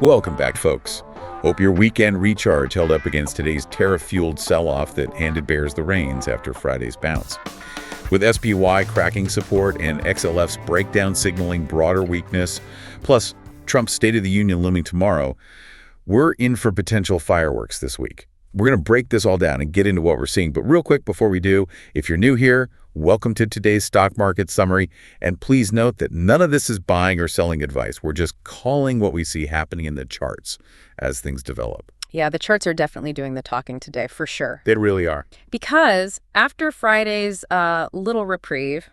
Welcome back, folks. Hope your weekend recharge held up against today's tariff-fueled sell-off that handed bears the reins after Friday's bounce. With SPY cracking support and XLF's breakdown signaling broader weakness, plus Trump's State of the Union looming tomorrow, we're in for potential fireworks this week. We're going to break this all down and get into what we're seeing. But real quick before we do, if you're new here, welcome to today's stock market summary. And please note that none of this is buying or selling advice. We're just calling what we see happening in the charts as things develop. Yeah, the charts are definitely doing the talking today, for sure. They really are. Because after Friday's little reprieve,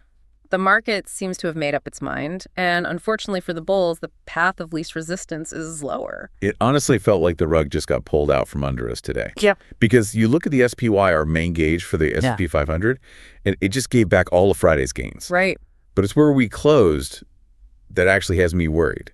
the market seems to have made up its mind. And unfortunately for the bulls, the path of least resistance is lower. It honestly felt like the rug just got pulled out from under us today. Yeah. Because you look at the SPY, our main gauge for the S&P 500, and it just gave back all of Friday's gains. Right. But it's where we closed that actually has me worried.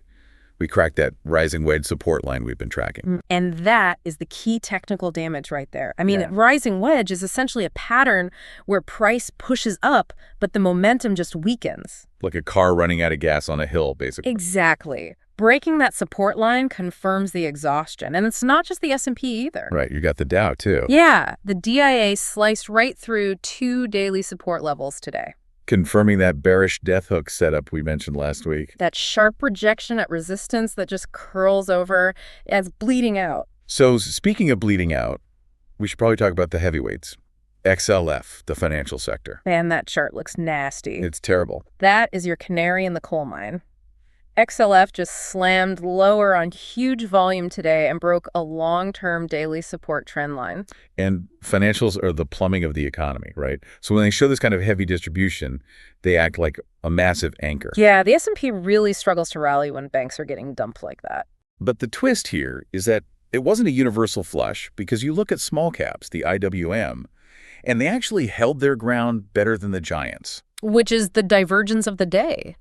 We cracked that rising wedge support line we've been tracking. And that is the key technical damage right there. I mean, rising wedge is essentially a pattern where price pushes up, but the momentum just weakens. Like a car running out of gas on a hill, basically. Exactly. Breaking that support line confirms the exhaustion. And it's not just the S&P either. Right. You got the Dow, too. Yeah. The DIA sliced right through 2 daily support levels today. Confirming that bearish death hook setup we mentioned last week. That sharp rejection at resistance that just curls over as bleeding out. So speaking of bleeding out, we should probably talk about the heavyweights. XLF, the financial sector. Man, that chart looks nasty. It's terrible. That is your canary in the coal mine. XLF just slammed lower on huge volume today and broke a long-term daily support trend line. And financials are the plumbing of the economy, right? So when they show this kind of heavy distribution, they act like a massive anchor. Yeah, the S&P really struggles to rally when banks are getting dumped like that. But the twist here is that it wasn't a universal flush, because you look at small caps, the IWM, and they actually held their ground better than the giants. Which is the divergence of the day.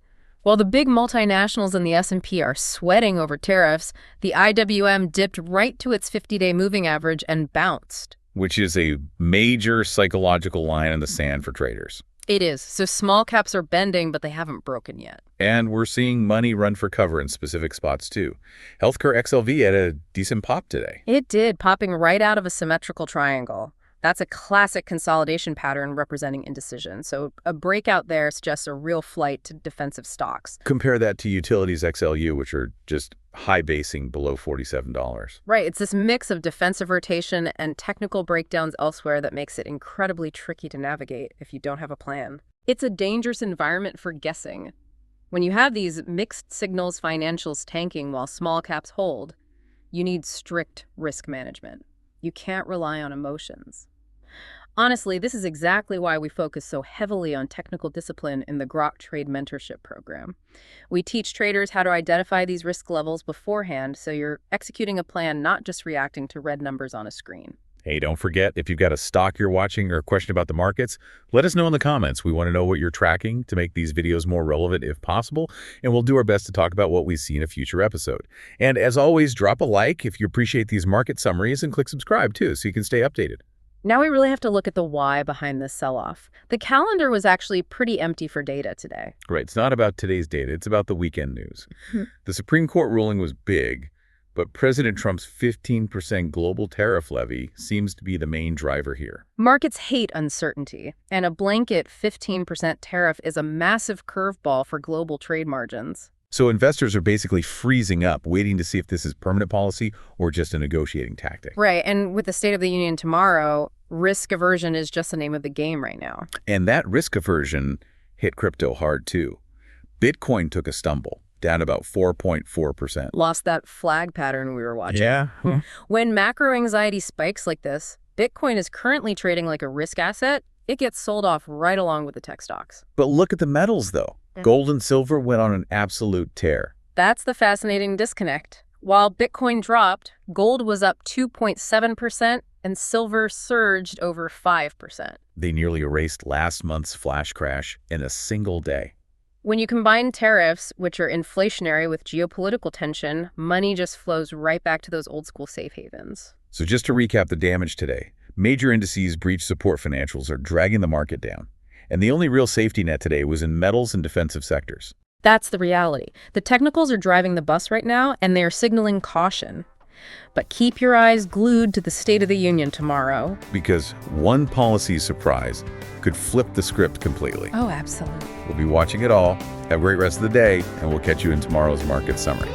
While the big multinationals in the S&P are sweating over tariffs, the IWM dipped right to its 50-day moving average and bounced. Which is a major psychological line in the sand for traders. It is. So small caps are bending, but they haven't broken yet. And we're seeing money run for cover in specific spots, too. Healthcare XLV had a decent pop today. It did, popping right out of a symmetrical triangle. That's a classic consolidation pattern representing indecision. So a breakout there suggests a real flight to defensive stocks. Compare that to utilities XLU, which are just high basing below $47. Right. It's this mix of defensive rotation and technical breakdowns elsewhere that makes it incredibly tricky to navigate if you don't have a plan. It's a dangerous environment for guessing. When you have these mixed signals financials tanking while small caps hold, you need strict risk management. You can't rely on emotions. Honestly, this is exactly why we focus so heavily on technical discipline in the Grok Trade Mentorship program. We teach traders how to identify these risk levels beforehand so you're executing a plan, not just reacting to red numbers on a screen. Hey, don't forget, if you've got a stock you're watching or a question about the markets, let us know in the comments. We want to know what you're tracking to make these videos more relevant if possible, and we'll do our best to talk about what we see in a future episode. And as always, drop a like if you appreciate these market summaries, and click subscribe too so you can stay updated. Now we really have to look at the why behind this sell-off. The calendar was actually pretty empty for data today. Right. It's not about today's data. It's about the weekend news. The Supreme Court ruling was big, but President Trump's 15% global tariff levy seems to be the main driver here. Markets hate uncertainty, and a blanket 15% tariff is a massive curveball for global trade margins. So investors are basically freezing up, waiting to see if this is permanent policy or just a negotiating tactic. Right, and with the State of the Union tomorrow, risk aversion is just the name of the game right now. And that risk aversion hit crypto hard too. Bitcoin took a stumble, down about 4.4%. Lost that flag pattern we were watching. Yeah. When macro anxiety spikes like this, Bitcoin is currently trading like a risk asset. It gets sold off right along with the tech stocks. But look at the metals, though. Gold and silver went on an absolute tear. That's the fascinating disconnect. While Bitcoin dropped, gold was up 2.7% and silver surged over 5%. They nearly erased last month's flash crash in a single day. When you combine tariffs, which are inflationary, with geopolitical tension, money just flows right back to those old school safe havens. So just to recap the damage today, major indices breached support financials are dragging the market down. And the only real safety net today was in metals and defensive sectors. That's the reality. The technicals are driving the bus right now, and they are signaling caution. But keep your eyes glued to the State of the Union tomorrow. Because one policy surprise could flip the script completely. Oh, absolutely. We'll be watching it all. Have a great rest of the day, and we'll catch you in tomorrow's market summary.